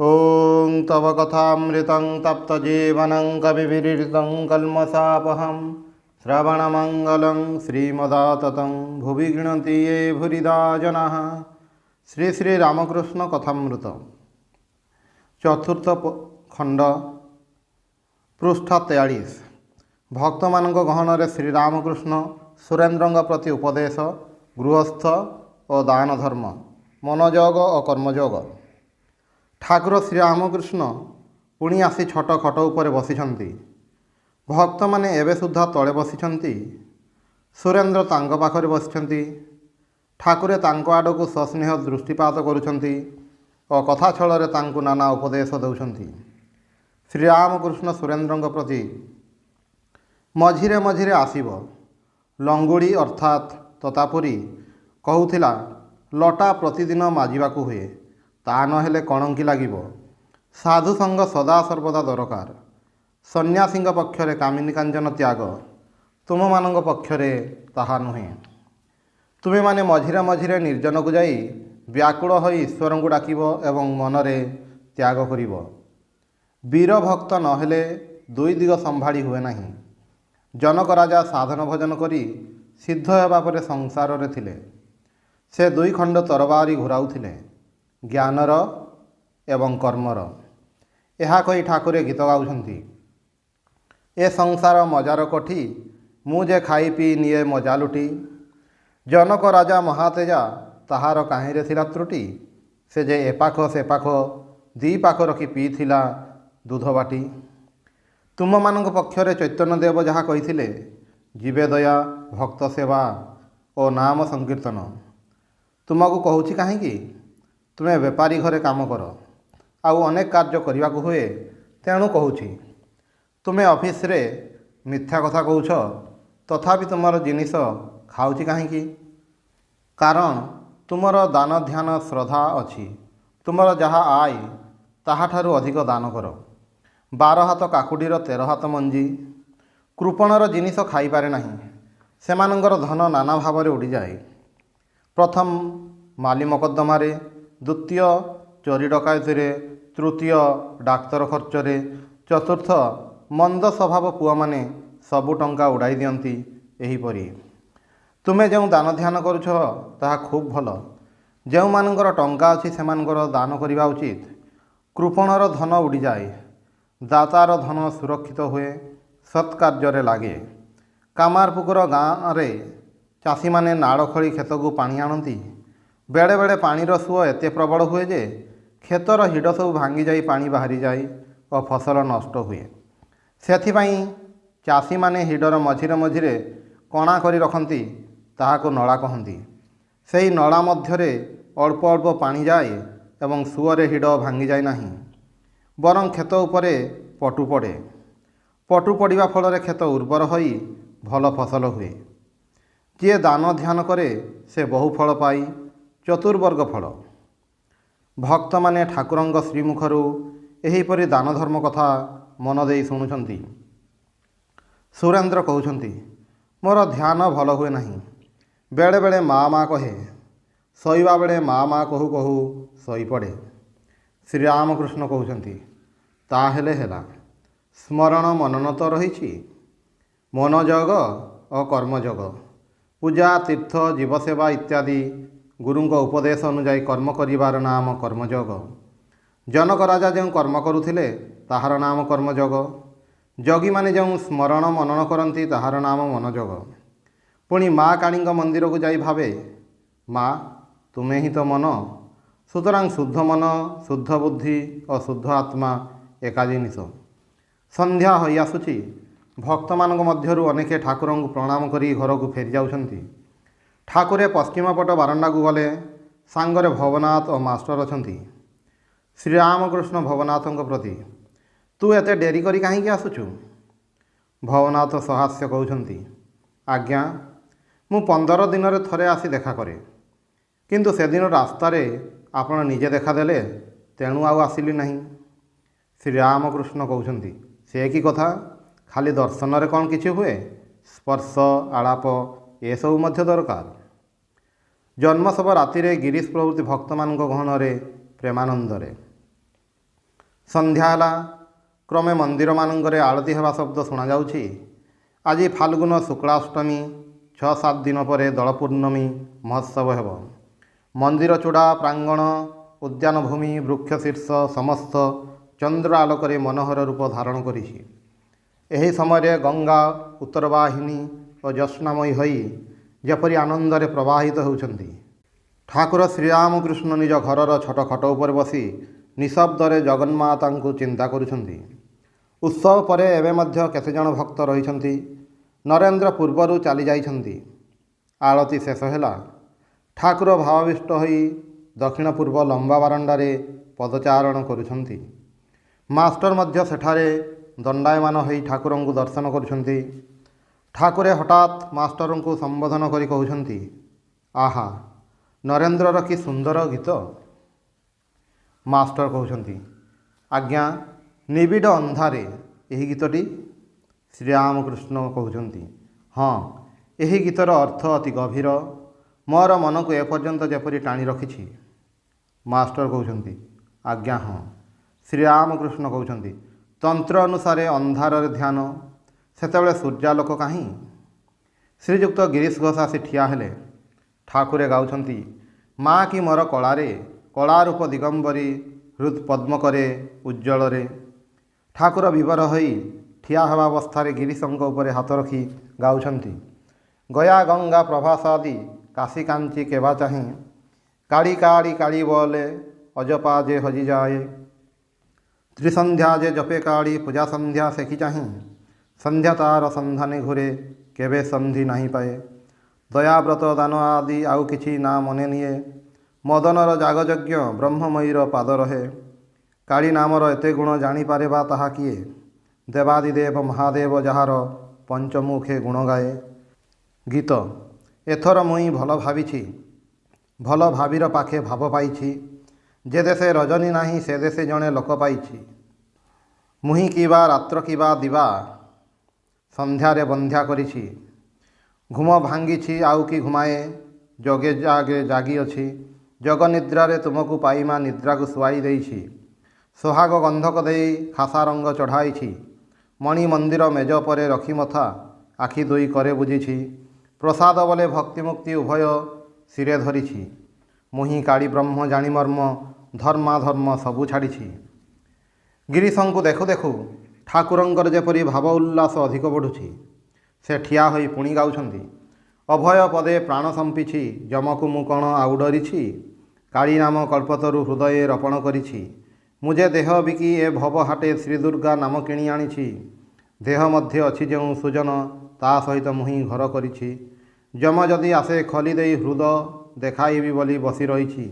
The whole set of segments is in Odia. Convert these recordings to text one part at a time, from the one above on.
ॐ तव कथामृतं तप्तजीवनं कविभिरीडितं कल्मषापहं श्रवणमङ्गलं श्रीमदाततं भुवि गृह्णन्ति ये भूरिदा जनाः। श्री श्री रामकृष्ण कथामृत चतुर्थ खंड पृष्ठ 43। भक्त मानक गहन श्रीरामकृष्ण सुरेन्द्र प्रति उपदेश गृहस्थ और दान धर्म मनोयोग और कर्मयोग। ठाकुर श्रीरामकृष्ण पुणी आसी छोट खट उपर बसिछन्ति। भक्त माने एबे सुद्धा तले बसिछन्ति। सुरेन्द्र तांको पाखरे बसिछन्ति। ठाकुरे तांको आडकु सस्नेह दृष्टिपात करुछन्ति और कथा छଳରେ तांको नाना उपदेश देउछन्ति। श्रीरामकृष्ण सुरेन्द्र प्रति मझिरे मझिरे आसिब। लंगुड़ी अर्थात ततापुरी कहूथिला लटा प्रतिदिन माजिबाकू हुए, ता नहेले कणंकी लागिब। साधु संग सदा सर्वदा दरकार। सन्यासी पक्षरे कामिनी कांचन त्याग, तुम मानक पक्षरे ताहा नुहे। तुमे माने मझिरे मझिरे निर्जन को जाई व्याकुल होई ईश्वर को डाकिब एवं मनरे त्याग करिब। वीर भक्त नहेले दुई दिग संभाड़ी हुए नहीं। जनक राजा साधन भजन करी सिद्ध हेबा परे संसार रे थिले। से दुई खंड तरबारी घुराउथिले, ज्ञानर एवं कर्मर। यह कही ठाकुरे गीत गाउछन्ति। ए संसार मजार कोठी, मुझे खाई पी निये मजा लुटी। जनक राजा महातेजा, ताहार काहिरे थिला त्रुटि। से जे एपाख से पाख दी पाख रखी पीथिला दूध बाटी। तुम मानक पक्षरे चैतन्य देव जहाँ कहिथिले, जीवे दया भक्त सेवा और नाम संकीर्तन। तुमको कहूछि काहींकि तुमे बेपारी घरे काम कर, आउ अनेक कार्य करने को हुए, तेणु कहूछि। तुमे ऑफिस रे मिथ्या कथा कहूछ, तथापि तुमर जिनिस खाऊछि काहींकि? कारण तुमर दान ध्यान श्रद्धा अछि। तुमर जहाँ आय ताहाठारु अधिक दान कर। 12 हाथ काकुडीर 13 हाथ मंजी। कृपणर जिनिस खाई पारे नहीं। सेमानंगर धन नाना भाव में उड़ी जाए। प्रथम माली मकद्दमारे, द्वितीय चोरी डकायती, तृतीय डाक्तर खर्चरे, चतुर्थ मंद स्वभाव पुआ माने सबु टंका उड़ाई दियंती। एहीपरि तुमे जो दान ध्यान करुछ ताहा खूब भल। जो मानकर टंका अछि सेमानकर दान करिबा उचित। कृपणर धन उड़ी जाए, दातार धन सुरक्षित हुए, सत्कार्य लागे। कामारपुकुर गाँव रे चाषी माने नाड़ खोली खेत को पानी आणती। बेले बेले पानीर सुओ एते प्रबल हुए जे खेतर हिड सब भांगी जाई पानी बाहरी जाए और फसल नष्ट हुए। सेथिपाई चाषी माने हिडर मझिरे मझिरे कणा करी रखती, ताहाको नला कहती। सेही नला मध्यरे अल्प अल्प पानी जाए एवं सुओरे हिड भांगी जाए नहीं, बरं खेत उपरे पटु पड़े। पटु पड़ा फल खेत उर्वर होई भल फसल हुए। जे दान ध्यान करे से बहु फल पाई चतुर्वर्ग फल। भक्त माने ठाकुरंग श्रीमुखरू एहीपरि दान धर्म कथा मन देई शुणुछन्ति। सुरेन्द्र कहउछन्ति, मोर ध्यान भल हुए नहीं। बेले बेले माँ माँ कहे, शोइबा बेले माँ माँ कहू कहू शोई पड़े। श्रीरामकृष्ण कहउछन्ति, ताहेले हेला। स्मरण मनन तो रही। मनोयोग और कर्मयोग, पूजा तीर्थ जीवसेवा इत्यादि गुरुंक उपदेश अनुजाई कर्म करिवार नाम कर्मयोग। जनक राजा जो कर्म करुथिले ताहार नाम कर्मयोग। जोगी माने जो स्मरण मनन करती ताहार नाम मनोयोग। पुणी माँ काणीक मंदिर को जाई भावे, माँ तुम्हें ही तो मन। सुतरां शुद्ध मन, शुद्ध बुद्धि और शुद्ध आत्मा एका जिनिस। संध्या होई आसुची। भक्त मानक मध्यरु अनेके ठाकुर को प्रणाम करी घर को फेरी जाउछन्ति। ठाकुरे पश्चिम पट बारंडा को गले, सांगरे भवनाथ और मास्टर अछन्ति। श्रीरामकृष्ण भवनाथों प्रति, तू एते डेरी करी काहींकि आसुछु? भवनाथ सहास्य कहउछन्ति, आज्ञा मु 15 दिन रे थरे आसी देखा करे, किंतु से दिन रास्तारे आपण निजे देखा देले, तेणु आउ आसिली नहीं। श्रीरामकृष्ण कहउछन्ति, से की कथा? खाली दर्शन रे कौन किछि हुए? स्पर्श आलाप ये सब मध्य दरकार। जन्म सब राति गिरीश प्रभृति भक्त मान गहन प्रेमानंदरे ସନ୍ଧ୍ୟା ହେଲା। କ୍ରମେ ମନ୍ଦିରମାନଙ୍କରେ ଆଳତି ହେବା ଶବ୍ଦ ଶୁଣାଯାଉଛି। ଆଜି ଫାଲ୍ଗୁନ ଶୁକ୍ଳାଷ୍ଟମୀ। 6-7 ଦିନ ପରେ ଦୋଳପୂର୍ଣ୍ଣମୀ ମହୋତ୍ସବ ହେବ। ମନ୍ଦିର ଚୂଡ଼ା, ପ୍ରାଙ୍ଗଣ, ଉଦ୍ୟାନ ଭୂମି, ବୃକ୍ଷ ଶୀର୍ଷ ସମସ୍ତ ଚନ୍ଦ୍ର ଆଲୋକରେ ମନୋହର ରୂପ ଧାରଣ କରିଛି। ଏହି ସମୟରେ ଗଙ୍ଗା ଉତ୍ତରବାହିନୀ ଓ ଜ୍ୟୋତ୍ସ୍ନାମୟୀ ହୋଇ ଯେପରି ଆନନ୍ଦରେ ପ୍ରବାହିତ ହେଉଛନ୍ତି। ଠାକୁର ଶ୍ରୀରାମକୃଷ୍ଣ ନିଜ ଘରର ଛୋଟ ଖଟ ଉପରେ ବସି ନିଃଶବ୍ଦରେ ଜଗନ୍ମାତାଙ୍କୁ ଚିନ୍ତା କରୁଛନ୍ତି। ଉତ୍ସବ ପରେ ଏବେ ମଧ୍ୟ କେତେଜଣ ଭକ୍ତ ରହିଛନ୍ତି। ନରେନ୍ଦ୍ର ପୂର୍ବରୁ ଚାଲି ଯାଇଛନ୍ତି। ଆଳତି ଶେଷ ହେଲା। ଠାକୁର ଭାବାବିଷ୍ଟ ହୋଇ ଦକ୍ଷିଣ ପୂର୍ବ ଲମ୍ବା ବାରଣ୍ଡାରେ ପଦଚାରଣ କରୁଛନ୍ତି। ମାଷ୍ଟର ମଧ୍ୟ ସେଠାରେ ଦଣ୍ଡାୟମାନ ହୋଇ ଠାକୁରଙ୍କୁ ଦର୍ଶନ କରୁଛନ୍ତି। ଠାକୁରେ ହଠାତ୍ ମାଷ୍ଟରଙ୍କୁ ସମ୍ବୋଧନ କରି କହୁଛନ୍ତି, ଆହା, ନରେନ୍ଦ୍ରର କି ସୁନ୍ଦର ଗୀତ। ମାଷ୍ଟର କହୁଛନ୍ତି, ଆଜ୍ଞା, ନିବିଡ଼ ଅନ୍ଧାରେ ଏହି ଗୀତଟି। ଶ୍ରୀରାମକୃଷ୍ଣ କହୁଛନ୍ତି, ହଁ, ଏହି ଗୀତର ଅର୍ଥ ଅତି ଗଭୀର। ମୋର ମନକୁ ଏପର୍ଯ୍ୟନ୍ତ ଯେପରି ଟାଣି ରଖିଛି। ମାଷ୍ଟର କହୁଛନ୍ତି, ଆଜ୍ଞା ହଁ। ଶ୍ରୀରାମକୃଷ୍ଣ କହୁଛନ୍ତି, ତନ୍ତ୍ର ଅନୁସାରେ ଅନ୍ଧାରରେ ଧ୍ୟାନ। ସେତେବେଳେ ସୂର୍ଯ୍ୟାଲୋକ କାହିଁ? ଶ୍ରୀଯୁକ୍ତ ଗିରିଶ ଘୋଷ ଆସି ଠିଆ ହେଲେ। ଠାକୁରେ ଗାଉଛନ୍ତି, ମା କି ମୋର କଳାରେ, କଳାରୂପ ଦିଗମ୍ବରୀ, ହୃଦ୍ ପଦ୍ମକରେ ଉଜ୍ଜ୍ୱଳରେ। ଠାକୁର ବିଭୋର ହୋଇ ଠିଆ ହେବା ଅବସ୍ଥାରେ ଗିରିଶଙ୍କ ଉପରେ ହାତ ରଖି ଗାଉଛନ୍ତି, ଗୟା ଗଙ୍ଗା ପ୍ରଭାସାଦି କାଶୀ କାଞ୍ଚି କେବା ଚାହେଁ, କାଳି କାଳି କାଳି ବୋଲେ ଅଜପା ଯେ ହଜିଯାଏ। ତ୍ରିସନ୍ଧ୍ୟା ଯେ ଜପେ କାଳି ପୂଜା ସନ୍ଧ୍ୟା ସେଖି ଚାହେଁ, ସନ୍ଧ୍ୟା ତାର ସନ୍ଧାନେ ଘୁରେ କେବେ ସନ୍ଧି ନାହିଁ ପାଏ। ଦୟାବ୍ରତ ଦାନ ଆଦି ଆଉ କିଛି ନା ମନେ ନିଏ, ମଦନର ଯାଗଯଜ୍ଞ ବ୍ରହ୍ମମୟୀର ପାଦ ରହେ। କାଳି ନାମର ଏତେ ଗୁଣ ଜାଣିପାରେ ବା ତାହା କିଏ, ଦେବାଦିଦେବ ମହାଦେବ ଯାହାର ପଞ୍ଚମୁଖେ ଗୁଣ ଗାଏ। ଗୀତ। ଏଥର ମୁଇଁ ଭଲ ଭାବିଛି, ଭଲ ଭାବିର ପାଖେ ଭାବ ପାଇଛି। ଯେ ଦେଶେ ରଜନୀ ନାହିଁ ସେ ଦେଶେ ଜଣେ ଲୋକ ପାଇଛି। ମୁହିଁ କିବା ରାତ୍ର କିବା ଦିବା, ସନ୍ଧ୍ୟାରେ ବନ୍ଧ୍ୟା କରିଛି। ଘୁମ ଭାଙ୍ଗିଛି ଆଉ କି ଘୁମାଏ, ଯୋଗେ ଜାଗେ ଜାଗି ଅଛି। ଯୋଗ ନିଦ୍ରାରେ ତୁମକୁ ପାଇ ମା ନିଦ୍ରାକୁ ଶୁଆଇ ଦେଇଛି। সোহাগ ଗନ୍ଧକ ଦେଇ ଖାସା ରଙ୍ଗ ଚଢ଼ାଇଛି। ମଣି ମନ୍ଦିର ମେଜ ପରେ ରଖି ମଥା, ଆଖି ଦୁଇ କରେ ବୁଝିଛି। ପ୍ରସାଦ ବୋଲେ ଭକ୍ତିମୁକ୍ତି ଉଭୟ ଶିରେ ଧରିଛି। ମୁହିଁ କାଳି ବ୍ରହ୍ମ ଜାଣି ମର୍ମ, ଧର୍ମାଧର୍ମ ସବୁ ଛାଡ଼ିଛି। ଗିରିଶଙ୍କୁ ଦେଖୁ ଦେଖୁ ଠାକୁରଙ୍କର ଯେପରି ଭାବ ଉଲ୍ଲାସ ଅଧିକ ବଢ଼ୁଛି। ସେ ଠିଆ ହୋଇ ପୁଣି ଗାଉଛନ୍ତି, ଅଭୟ ପଦେ ପ୍ରାଣ ସମ୍ପିଛି, ଯମକୁ ମୁଁ କ'ଣ ଆଉ ଡରିଛି। କାଳି ନାମ କଳ୍ପତରୁ ହୃଦୟରେ ରପଣ କରିଛି। ମୁଁ ଯେ ଦେହ ବିକି ଏ ଭବ ହାଟେ ଶ୍ରୀଦୁର୍ଗା ନାମ କିଣି ଆଣିଛି। ଦେହ ମଧ୍ୟ ଅଛି ଯେଉଁ ସୁଜନ, ତା ସହିତ ମୁହିଁ ଘର କରିଛି। ଯମ ଯଦି ଆସେ ଖୋଲି ଦେଇ ହୃଦ, ଦେଖାଇବି ବୋଲି ବସି ରହିଛି।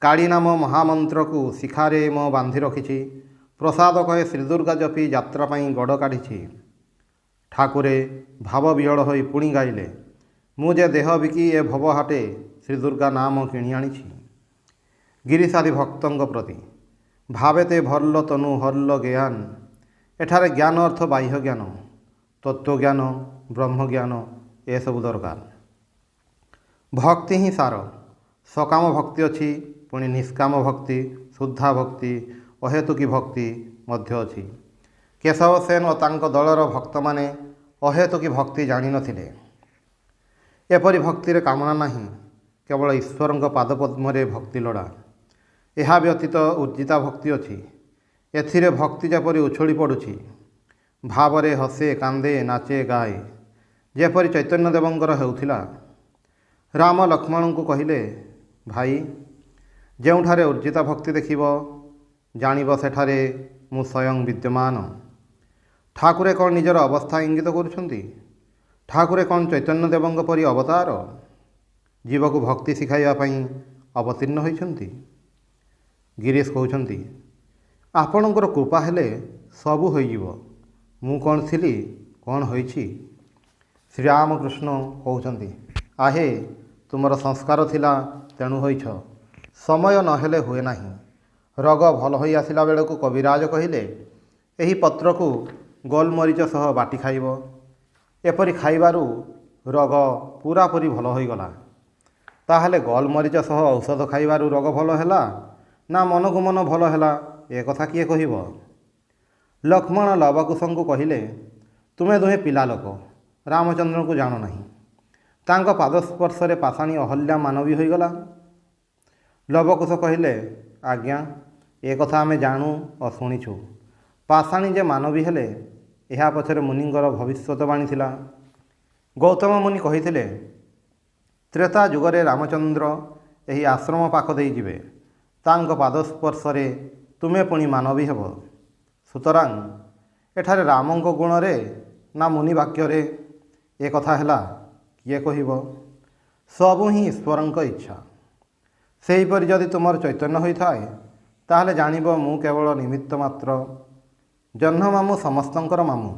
କାଳି ନାମ ମହାମନ୍ତ୍ରକୁ ଶିଖାରେ ମୁଁ ବାନ୍ଧି ରଖିଛି। ପ୍ରସାଦ କହେ ଶ୍ରୀଦୁର୍ଗା ଜପି ଯାତ୍ରା ପାଇଁ ଗୋଡ଼ କାଢ଼ିଛି। ଠାକୁରେ ଭାବ ବିହଳ ହୋଇ ପୁଣି ଗାଇଲେ, ମୁଁ ଯେ ଦେହ ବିକି ଏ ଭବ ହାଟେ ଶ୍ରୀଦୁର୍ଗା ନାମ କିଣି ଆଣିଛି। ଗିରିଶାଦି ଭକ୍ତଙ୍କ ପ୍ରତି ଭାବେତେ ଭର୍ଲ ତନୁ ହର୍ଲ ଜ୍ଞାନ। ଏଠାରେ ଜ୍ଞାନ ଅର୍ଥ ବାହ୍ୟ ଜ୍ଞାନ, ତତ୍ତ୍ୱଜ୍ଞାନ, ବ୍ରହ୍ମଜ୍ଞାନ ଏସବୁ ଦରକାର। ଭକ୍ତି ହିଁ ସାର। ସକାମ ଭକ୍ତି ଅଛି, ପୁଣି ନିଷ୍କାମ ଭକ୍ତି, ଶୁଦ୍ଧା ଭକ୍ତି, ଅହେତୁକୀ ଭକ୍ତି ମଧ୍ୟ ଅଛି। କେଶବ ସେନ ଓ ତାଙ୍କ ଦଳର ଭକ୍ତମାନେ ଅହେତୁକୀ ଭକ୍ତି ଜାଣିନଥିଲେ। ଏପରି ଭକ୍ତିରେ କାମନା ନାହିଁ, କେବଳ ଈଶ୍ୱରଙ୍କ ପାଦପଦ୍ମରେ ଭକ୍ତି ଲୋଡ଼ା। ଏହା ବ୍ୟତୀତ ଉର୍ଜିତା ଭକ୍ତି ଅଛି। ଏଥିରେ ଭକ୍ତି ଯେପରି ଉଛୁଳି ପଡ଼ୁଛି, ଭାବରେ ହସେ, କାନ୍ଦେ, ନାଚେ, ଗାଏ, ଯେପରି ଚୈତନ୍ୟ ଦେବଙ୍କର ହେଉଥିଲା। ରାମ ଲକ୍ଷ୍ମଣଙ୍କୁ କହିଲେ, ଭାଇ, ଯେଉଁଠାରେ ଉର୍ଜିତା ଭକ୍ତି ଦେଖିବ, ଜାଣିବ ସେଠାରେ ମୁଁ ସ୍ୱୟଂ ବିଦ୍ୟମାନ। ଠାକୁରେ କ'ଣ ନିଜର ଅବସ୍ଥା ଇଙ୍ଗିତ କରୁଛନ୍ତି? ଠାକୁରେ କ'ଣ ଚୈତନ୍ୟ ଦେବଙ୍କ ପରି ଅବତାର? ଜୀବକୁ ଭକ୍ତି ଶିଖାଇବା ପାଇଁ ଅବତୀର୍ଣ୍ଣ ହୋଇଛନ୍ତି। ଗିରିଶ କହୁଛନ୍ତି, ଆପଣଙ୍କର କୃପା ହେଲେ ସବୁ ହୋଇଯିବ। ମୁଁ କ'ଣ ଥିଲି, କ'ଣ ହୋଇଛି? ଶ୍ରୀରାମକୃଷ୍ଣ କହୁଛନ୍ତି, ଆହେ, ତୁମର ସଂସ୍କାର ଥିଲା, ତେଣୁ ହୋଇଛ। ସମୟ ନହେଲେ ହୁଏ ନାହିଁ। ରୋଗ ଭଲ ହୋଇ ଆସିଲା ବେଳକୁ କବିରାଜ କହିଲେ, ଏହି ପତ୍ରକୁ ଗୋଲମରିଚ ସହ ବାଟି ଖାଇବ। ଏପରି ଖାଇବାରୁ ରୋଗ ପୂରାପୂରି ଭଲ ହୋଇଗଲା। ତାହେଲେ ଗୋଲମରିଚ ସହ ଔଷଧ ଖାଇବାରୁ ରୋଗ ଭଲ ହେଲା, ନା ମନକୁ ମନ ଭଲ ହେଲା, ଏ କଥା କିଏ କହିବ? ଲକ୍ଷ୍ମଣ ଲବକୁଶଙ୍କୁ କହିଲେ, ତୁମେ ଦୁହେଁ ପିଲା ଲୋକ, ରାମଚନ୍ଦ୍ରଙ୍କୁ ଜାଣ ନାହିଁ। ତାଙ୍କ ପାଦସ୍ପର୍ଶରେ ପାଷାଣୀ ଅହଲ୍ୟା ମାନବୀ ହୋଇଗଲା। ଲବକୁଶ କହିଲେ, ଆଜ୍ଞା, ଏ କଥା ଆମେ ଜାଣୁ ଓ ଶୁଣିଛୁ। ପାଷାଣୀ ଯେ ମାନବୀ ହେଲେ, ଏହା ପଛରେ ମୁନିଙ୍କର ଭବିଷ୍ୟତବାଣୀ ଥିଲା। ଗୌତମ ମୁନି କହିଥିଲେ, ତ୍ରେତା ଯୁଗରେ ରାମଚନ୍ଦ୍ର ଏହି ଆଶ୍ରମ ପାଖ ଦେଇ ଯିବେ। ତାଙ୍କ ପାଦସ୍ପର୍ଶରେ ତୁମେ ପୁଣି ମାନବୀ ହେବ। ସୁତରାଂ ଏଠାରେ ରାମଙ୍କ ଗୁଣରେ ନା ମୁନି ବାକ୍ୟରେ ଏ କଥା ହେଲା, କିଏ କହିବ? ସବୁ ହିଁ ଈଶ୍ୱରଙ୍କ ଇଚ୍ଛା। ସେହିପରି ଯଦି ତୁମର ଚୈତନ୍ୟ ହୋଇଥାଏ, ତାହେଲେ ଜାଣିବ ମୁଁ କେବଳ ନିମିତ୍ତ ମାତ୍ର। ଜହ୍ନ ମାମୁଁ ସମସ୍ତଙ୍କର ମାମୁଁ।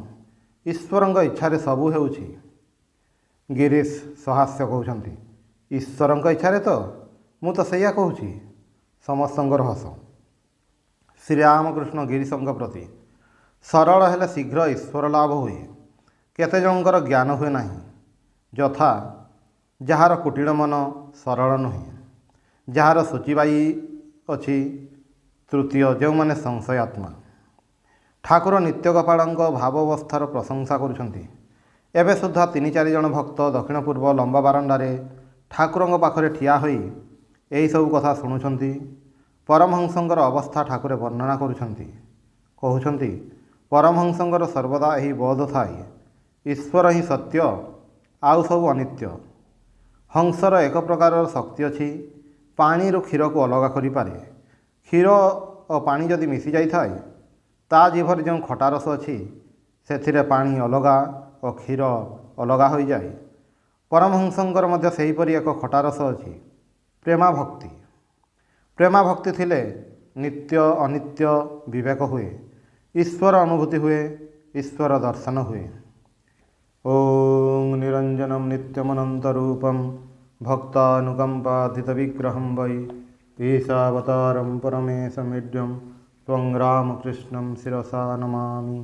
ଈଶ୍ୱରଙ୍କ ଇଚ୍ଛାରେ ସବୁ ହେଉଛି। ଗିରିଶ ସହାସ୍ୟ କହୁଛନ୍ତି, ଈଶ୍ୱରଙ୍କ ଇଚ୍ଛାରେ ତ ମୁଁ ତ ସେଇଆ କହୁଛି। ସମସ୍ତଙ୍କର ହସ। ଶ୍ରୀରାମକୃଷ୍ଣ ଗିରିଶଙ୍କ ପ୍ରତି, ସରଳ ହେଲେ ଶୀଘ୍ର ଈଶ୍ୱର ଲାଭ ହୁଏ। କେତେ ଜଣଙ୍କର ଜ୍ଞାନ ହୁଏ ନାହିଁ। ଯଥା, ଯାହାର କୁଟିଳ ମନ ସରଳ ନୁହେଁ, ଯାହାର ସୂଚିବାଇ ଅଛି। ତୃତୀୟ, ଯେଉଁମାନେ ସଂଶୟାତ୍ମା। ଠାକୁର ନିତ୍ୟଗୋପାଳଙ୍କ ଭାବାବସ୍ଥାର ପ୍ରଶଂସା କରୁଛନ୍ତି। ଏବେ ସୁଦ୍ଧା 3-4 ଜଣ ଭକ୍ତ ଦକ୍ଷିଣ ପୂର୍ବ ଲମ୍ବା ବାରଣ୍ଡାରେ ଠାକୁରଙ୍କ ପାଖରେ ଠିଆ ହୋଇ ଏହିସବୁ କଥା ଶୁଣୁଛନ୍ତି। ପରମହଂସଙ୍କର ଅବସ୍ଥା ଠାକୁର ବର୍ଣ୍ଣନା କରୁଛନ୍ତି। କହୁଛନ୍ତି, ପରମହଂସଙ୍କର ସର୍ବଦା ଏହି ବୋଧ ଥାଏ, ଈଶ୍ୱର ହିଁ ସତ୍ୟ, ଆଉ ସବୁ ଅନିତ୍ୟ। ହଂସର ଏକ ପ୍ରକାରର ଶକ୍ତି ଅଛି, ପାଣିରୁ କ୍ଷୀରକୁ ଅଲଗା କରିପାରେ। କ୍ଷୀର ଓ ପାଣି ଯଦି ମିଶି ଯାଇଥାଏ, ତା ଜିଭରେ ଯେଉଁ ଖଟା ରସ ଅଛି, ସେଥିରେ ପାଣି ଅଲଗା ଓ କ୍ଷୀର ଅଲଗା ହୋଇଯାଏ। ପରମହଂସଙ୍କର ମଧ୍ୟ ସେହିପରି ଏକ ଖଟା ରସ ଅଛି, ପ୍ରେମାଭକ୍ତି। ପ୍ରେମାଭକ୍ତି ଥିଲେ ନିତ୍ୟ ଅନିତ୍ୟ ବିବେକ ହୁଏ, ଈଶ୍ୱର ଅନୁଭୂତି ହୁଏ, ଈଶ୍ୱର ଦର୍ଶନ ହୁଏ। ଓଂ ନିରଞ୍ଜନಂ ନିତ୍ୟମନନ୍ତରୂପଂ ଭକ୍ତାନୁକମ୍ପାଧିତବିଗ୍ରହଂ ବୈ ଈଶାବତାରଂ ପରମେଶମିଡ୍ୟଂ ତ୍ୱଂ ରାମକୃଷ୍ଣଂ ଶିରସା ନମାମି।